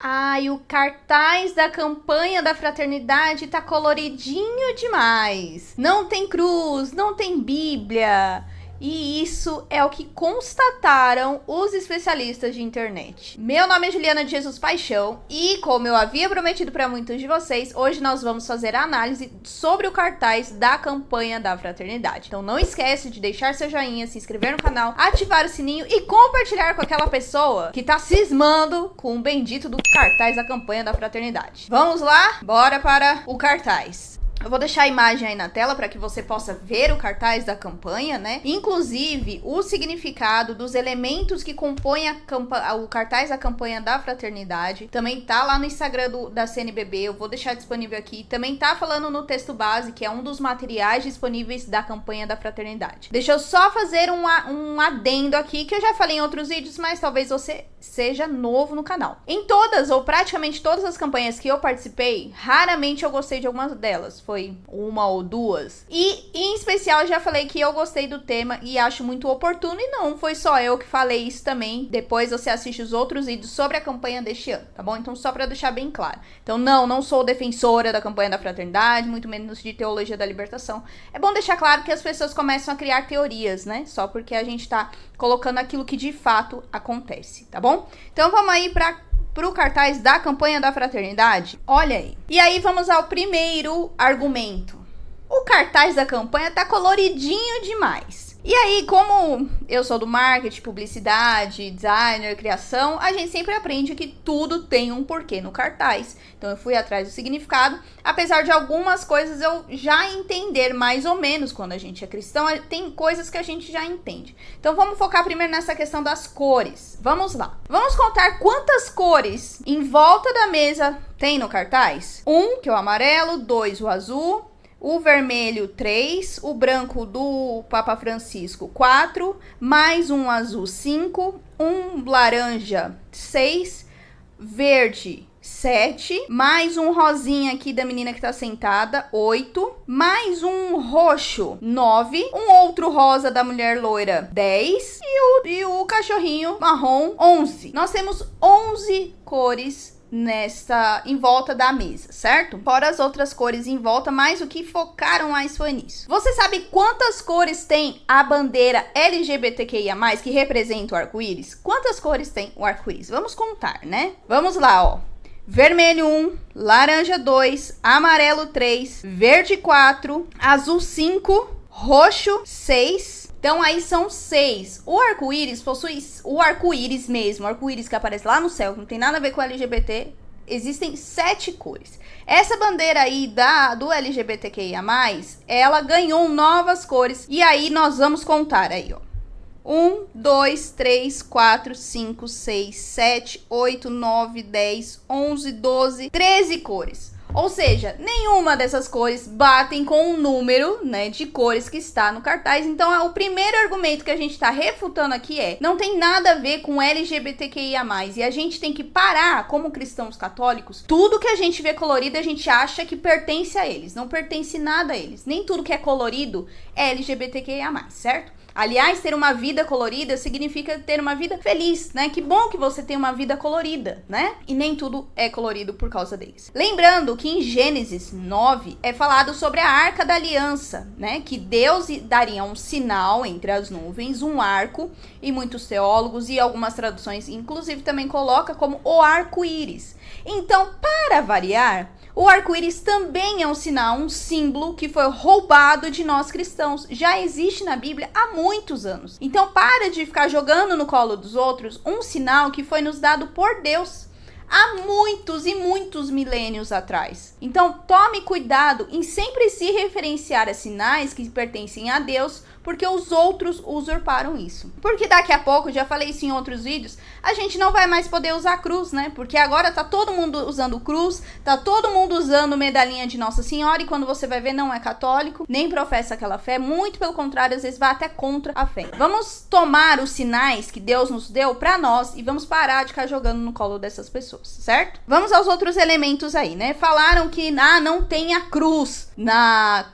Ai, o cartaz da campanha da fraternidade tá coloridinho demais. Não tem cruz, não tem Bíblia. E isso é o que constataram os especialistas de internet. Meu nome é Juliana de Jesus Paixão e, como eu havia prometido para muitos de vocês, hoje nós vamos fazer a análise sobre o cartaz da campanha da fraternidade. Então não esquece de deixar seu joinha, se inscrever no canal, ativar o sininho e compartilhar com aquela pessoa que tá cismando com o bendito do cartaz da campanha da fraternidade. Vamos lá? Bora para o cartaz. Eu vou deixar a imagem aí na tela para que você possa ver o cartaz da campanha, né? Inclusive, o significado dos elementos que compõem o cartaz da campanha da fraternidade. Também tá lá no Instagram da CNBB, eu vou deixar disponível aqui. Também tá falando no texto base, que é um dos materiais disponíveis da campanha da fraternidade. Deixa eu só fazer um adendo aqui, que eu já falei em outros vídeos, mas talvez você seja novo no canal. Em todas, ou praticamente todas as campanhas que eu participei, raramente eu gostei de algumas delas. Foi uma ou duas. E, em especial, eu já falei que eu gostei do tema e acho muito oportuno. E não foi só eu que falei isso também. Depois você assiste os outros vídeos sobre a campanha deste ano, tá bom? Então, só pra deixar bem claro. Então, não sou defensora da campanha da fraternidade, muito menos de teologia da libertação. É bom deixar claro que as pessoas começam a criar teorias, né? Só porque a gente tá colocando aquilo que de fato acontece, tá bom? Então, vamos aí pro cartaz da campanha da fraternidade. Olha aí. E aí vamos ao primeiro argumento. O cartaz da campanha tá coloridinho demais. E aí, como eu sou do marketing, publicidade, designer, criação, a gente sempre aprende que tudo tem um porquê no cartaz. Então eu fui atrás do significado, apesar de algumas coisas eu já entender mais ou menos quando a gente é cristão, tem coisas que a gente já entende. Então vamos focar primeiro nessa questão das cores. Vamos lá. Vamos contar quantas cores em volta da mesa tem no cartaz? 1, que é o amarelo, 2, o azul, o vermelho 3, o branco do Papa Francisco 4, mais um azul 5, um laranja 6, verde 7, mais um rosinha aqui da menina que tá sentada 8, mais um roxo 9, um outro rosa da mulher loira 10 e o cachorrinho marrom 11. Nós temos 11 cores em volta da mesa, certo? Fora as outras cores em volta, mas o que focaram mais foi nisso. Você sabe quantas cores tem a bandeira LGBTQIA+, que representa o arco-íris? Quantas cores tem o arco-íris? Vamos contar, né? Vamos lá, ó. Vermelho 1, laranja 2, amarelo 3, verde 4, azul 5, roxo 6. Então, aí são 6. O arco-íris possui o arco-íris mesmo, o arco-íris que aparece lá no céu, que não tem nada a ver com LGBT. Existem 7 cores. Essa bandeira aí do LGBTQIA+, ela ganhou novas cores. E aí, nós vamos contar aí, ó. 1, 2, 3, 4, 5, 6, 7, 8, 9, 10, 11, 12, 13 cores. Ou seja, nenhuma dessas cores batem com o número, né, de cores que está no cartaz. Então, o primeiro argumento que a gente está refutando aqui não tem nada a ver com LGBTQIA+. E a gente tem que parar, como cristãos católicos, tudo que a gente vê colorido, a gente acha que pertence a eles. Não pertence nada a eles. Nem tudo que é colorido é LGBTQIA+, certo? Aliás, ter uma vida colorida significa ter uma vida feliz, né? Que bom que você tem uma vida colorida, né? E nem tudo é colorido por causa deles. Lembrando que em Gênesis 9 é falado sobre a Arca da Aliança, né? Que Deus daria um sinal entre as nuvens, um arco, e muitos teólogos e algumas traduções, inclusive, também coloca como o arco-íris. Então, para variar, o arco-íris também é um sinal, um símbolo que foi roubado de nós cristãos. Já existe na Bíblia há muitos anos. Então, para de ficar jogando no colo dos outros um sinal que foi nos dado por Deus há muitos e muitos milênios atrás. Então, tome cuidado em sempre se referenciar a sinais que pertencem a Deus, porque os outros usurparam isso. Porque daqui a pouco, já falei isso em outros vídeos, a gente não vai mais poder usar cruz, né? Porque agora tá todo mundo usando cruz, tá todo mundo usando medalhinha de Nossa Senhora, e quando você vai ver, não é católico, nem professa aquela fé, muito pelo contrário, às vezes vai até contra a fé. Vamos tomar os sinais que Deus nos deu pra nós e vamos parar de ficar jogando no colo dessas pessoas, certo? Vamos aos outros elementos aí, né? Falaram que não tem a cruz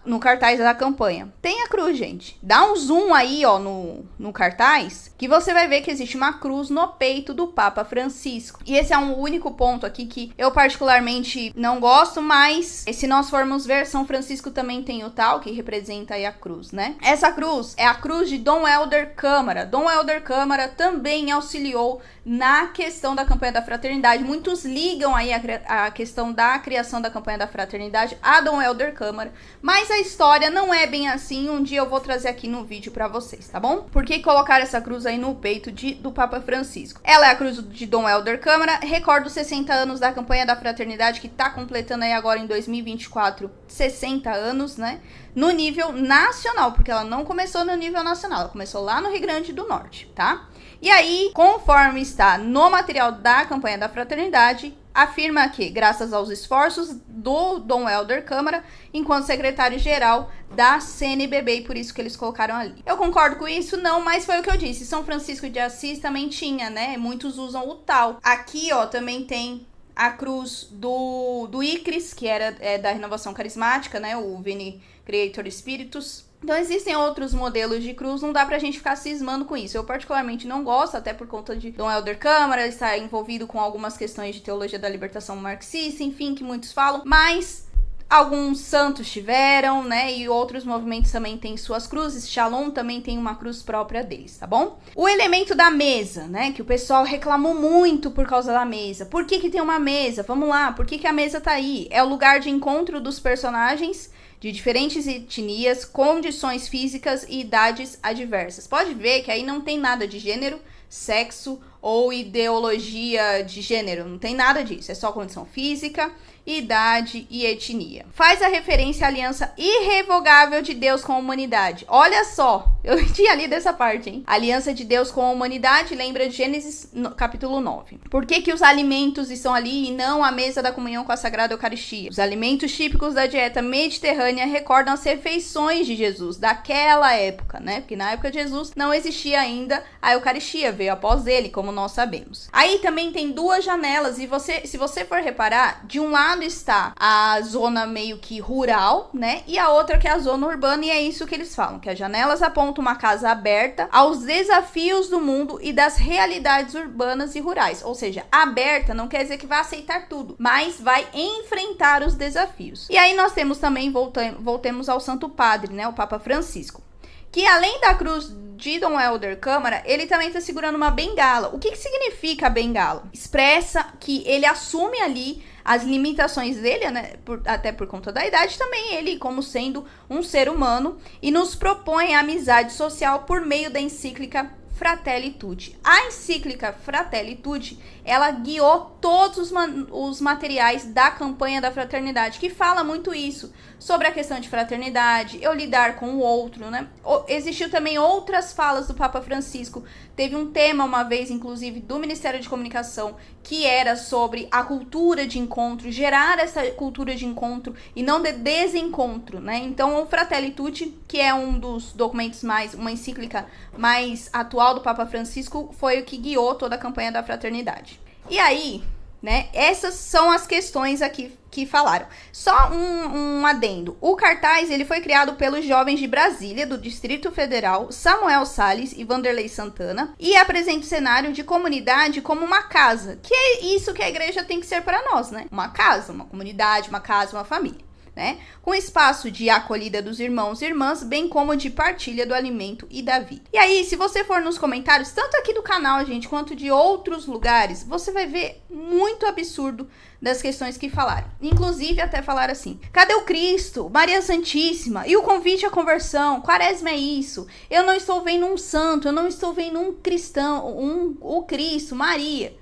no cartaz da campanha. Tem a cruz, gente. Dá Dá um zoom aí, ó, no cartaz, que você vai ver que existe uma cruz no peito do Papa Francisco. E esse é um único ponto aqui que eu particularmente não gosto, mas se nós formos ver, São Francisco também tem o tal, que representa aí a cruz, né? Essa cruz é a cruz de Dom Helder Câmara. Dom Helder Câmara também auxiliou na questão da campanha da fraternidade. Muitos ligam aí a questão da criação da campanha da fraternidade a Dom Helder Câmara, mas a história não é bem assim. Um dia eu vou trazer aqui no vídeo pra vocês, tá bom? Por que colocar essa cruz aí no peito do Papa Francisco? Ela é a cruz de Dom Helder Câmara, recorda os 60 anos da campanha da fraternidade, que tá completando aí agora em 2024 60 anos, né? No nível nacional, porque ela não começou no nível nacional, ela começou lá no Rio Grande do Norte, tá? E aí, conforme está no material da campanha da fraternidade, afirma que, graças aos esforços do Dom Helder Câmara, enquanto secretário-geral da CNBB, e por isso que eles colocaram ali. Eu concordo com isso? Não, mas foi o que eu disse. São Francisco de Assis também tinha, né? Muitos usam o tal. Aqui, ó, também tem a cruz do Icris, que era da Renovação Carismática, né? O Veni Creator Spiritus. Então existem outros modelos de cruz, não dá pra gente ficar cismando com isso. Eu particularmente não gosto, até por conta de Dom Helder Câmara estar envolvido com algumas questões de teologia da libertação marxista, enfim, que muitos falam, mas alguns santos tiveram, né, e outros movimentos também têm suas cruzes. Shalom também tem uma cruz própria deles, tá bom? O elemento da mesa, né, que o pessoal reclamou muito por causa da mesa. Por que tem uma mesa? Vamos lá, por que a mesa tá aí? É o lugar de encontro dos personagens de diferentes etnias, condições físicas e idades adversas. Pode ver que aí não tem nada de gênero, sexo ou ideologia de gênero, não tem nada disso, é só condição física, idade e etnia. Faz a referência à aliança irrevogável de Deus com a humanidade. Olha só, eu tinha lido essa parte, hein? Aliança de Deus com a humanidade, lembra de Gênesis capítulo 9. Por que os alimentos estão ali e não a mesa da comunhão com a Sagrada Eucaristia? Os alimentos típicos da dieta mediterrânea recordam as refeições de Jesus daquela época, né? Porque na época de Jesus não existia ainda a Eucaristia, veio após ele, como nós sabemos. Aí também tem duas janelas e se você for reparar, de um lado está a zona meio que rural, né? E a outra que é a zona urbana, e é isso que eles falam, que as janelas apontam uma casa aberta aos desafios do mundo e das realidades urbanas e rurais. Ou seja, aberta não quer dizer que vai aceitar tudo, mas vai enfrentar os desafios. E aí nós temos também, voltemos ao Santo Padre, né? O Papa Francisco, que além da cruz de Dom Helder Câmara, ele também está segurando uma bengala. O que significa a bengala? Expressa que ele assume ali as limitações dele, né, até por conta da idade, também ele como sendo um ser humano, e nos propõe a amizade social por meio da encíclica Fratelli Tutti. A encíclica Fratelli Tutti, ela guiou todos os materiais da campanha da fraternidade, que fala muito isso, sobre a questão de fraternidade, eu lidar com o outro, né? Existiu também outras falas do Papa Francisco. Teve um tema uma vez, inclusive, do Ministério de Comunicação, que era sobre a cultura de encontro, gerar essa cultura de encontro e não de desencontro, né? Então, o Fratelli Tutti, que é um dos documentos uma encíclica mais atual do Papa Francisco, foi o que guiou toda a campanha da fraternidade. E aí, né, essas são as questões aqui que falaram. Só um adendo. O cartaz, ele foi criado pelos jovens de Brasília, do Distrito Federal, Samuel Salles e Vanderlei Santana, e apresenta o cenário de comunidade como uma casa, que é isso que a igreja tem que ser para nós, né? Uma casa, uma comunidade, uma casa, uma família, né? Com espaço de acolhida dos irmãos e irmãs, bem como de partilha do alimento e da vida. E aí, se você for nos comentários, tanto aqui do canal, gente, quanto de outros lugares, você vai ver muito absurdo das questões que falaram. Inclusive, até falaram assim: cadê o Cristo? Maria Santíssima? E o convite à conversão? Quaresma é isso? Eu não estou vendo um santo, eu não estou vendo um cristão, o Cristo, Maria.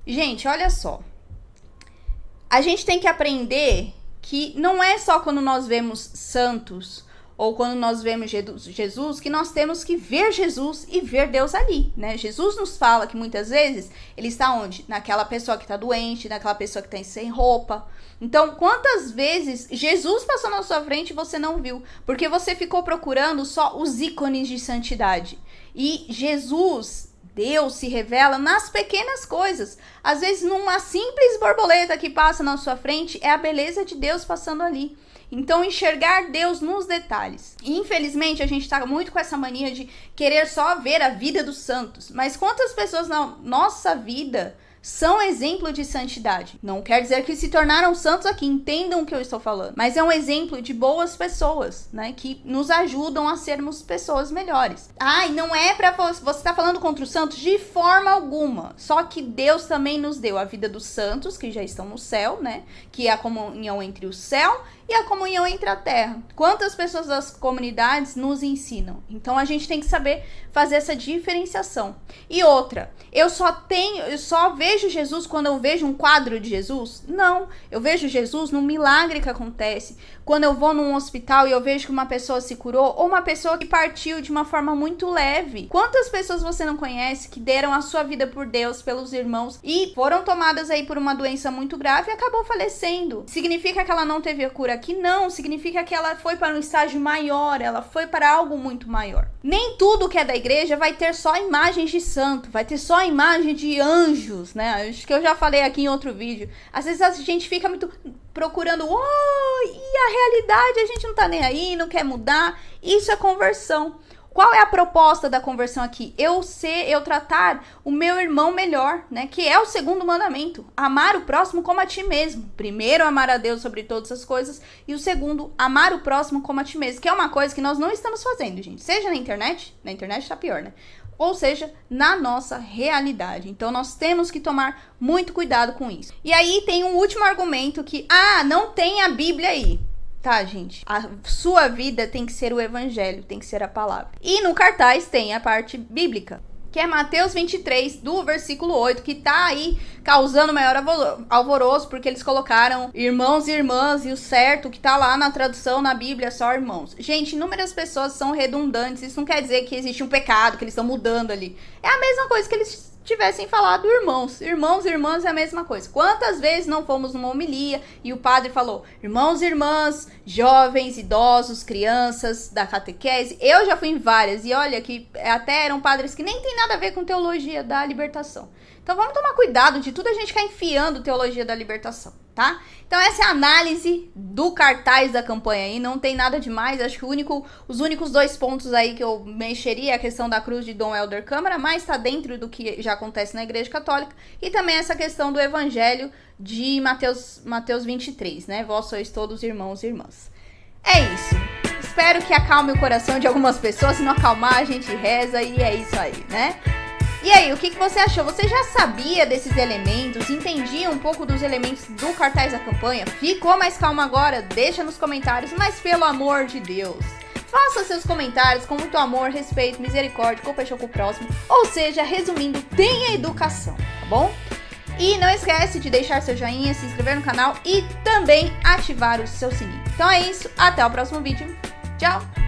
Gente, olha só. A gente tem que aprender que não é só quando nós vemos santos ou quando nós vemos Jesus que nós temos que ver Jesus e ver Deus ali, né? Jesus nos fala que muitas vezes ele está onde? Naquela pessoa que está doente, naquela pessoa que está sem roupa. Então, quantas vezes Jesus passou na sua frente e você não viu? Porque você ficou procurando só os ícones de santidade. E Jesus Deus se revela nas pequenas coisas. Às vezes, numa simples borboleta que passa na sua frente, é a beleza de Deus passando ali. Então, enxergar Deus nos detalhes. Infelizmente, a gente tá muito com essa mania de querer só ver a vida dos santos. Mas quantas pessoas na nossa vida são exemplo de santidade? Não quer dizer que se tornaram santos aqui, entendam o que eu estou falando. Mas é um exemplo de boas pessoas, né? Que nos ajudam a sermos pessoas melhores. E não é pra você estar falando contra os santos de forma alguma. Só que Deus também nos deu a vida dos santos, que já estão no céu, né? Que é a comunhão entre o céu e a comunhão entre a terra. Quantas pessoas das comunidades nos ensinam? Então a gente tem que saber fazer essa diferenciação. E outra, eu só vejo Jesus quando eu vejo um quadro de Jesus? Não, eu vejo Jesus num milagre que acontece. Quando eu vou num hospital e eu vejo que uma pessoa se curou, ou uma pessoa que partiu de uma forma muito leve. Quantas pessoas você não conhece que deram a sua vida por Deus, pelos irmãos, e foram tomadas aí por uma doença muito grave e acabou falecendo? Significa que ela não teve a cura aqui? Não, significa que ela foi para um estágio maior, ela foi para algo muito maior. Nem tudo que é da igreja vai ter só imagens de santo, vai ter só imagem de anjos, né? Acho que eu já falei aqui em outro vídeo. Às vezes a gente fica muito procurando, e a realidade a gente não tá nem aí, não quer mudar. Isso é conversão. Qual é a proposta da conversão aqui? Eu tratar o meu irmão melhor, né? Que é o segundo mandamento. Amar o próximo como a ti mesmo. Primeiro, amar a Deus sobre todas as coisas. E o segundo, amar o próximo como a ti mesmo. Que é uma coisa que nós não estamos fazendo, gente. Seja na internet tá pior, né? Ou seja, na nossa realidade. Então, nós temos que tomar muito cuidado com isso. E aí, tem um último argumento que, não tem a Bíblia aí. Tá, gente? A sua vida tem que ser o evangelho, tem que ser a palavra. E no cartaz tem a parte bíblica, que é Mateus 23, do versículo 8, que tá aí causando maior alvoroço, porque eles colocaram irmãos e irmãs, e o certo que tá lá na tradução, na Bíblia, é só irmãos. Gente, inúmeras pessoas são redundantes, isso não quer dizer que existe um pecado, que eles estão mudando ali. É a mesma coisa que eles tivessem falado irmãos. Irmãos e irmãs é a mesma coisa. Quantas vezes não fomos numa homilia e o padre falou irmãos e irmãs, jovens, idosos, crianças, da catequese? Eu já fui em várias e olha que até eram padres que nem tem nada a ver com teologia da libertação. Então vamos tomar cuidado de tudo a gente ficar enfiando teologia da libertação, tá? Então essa é a análise do cartaz da campanha aí, não tem nada demais. Acho que os únicos 2 pontos aí que eu mexeria é a questão da cruz de Dom Helder Câmara, mas tá dentro do que já acontece na Igreja Católica, e também essa questão do Evangelho de Mateus 23, né? Vós sois todos irmãos e irmãs. É isso. Espero que acalme o coração de algumas pessoas. Se não acalmar, a gente reza e é isso aí, né? E aí, o que você achou? Você já sabia desses elementos? Entendia um pouco dos elementos do cartaz da campanha? Ficou mais calmo agora? Deixa nos comentários, mas pelo amor de Deus, faça seus comentários com muito amor, respeito, misericórdia, compaixão com o próximo. Ou seja, resumindo, tenha educação, tá bom? E não esquece de deixar seu joinha, se inscrever no canal e também ativar o seu sininho. Então é isso, até o próximo vídeo. Tchau!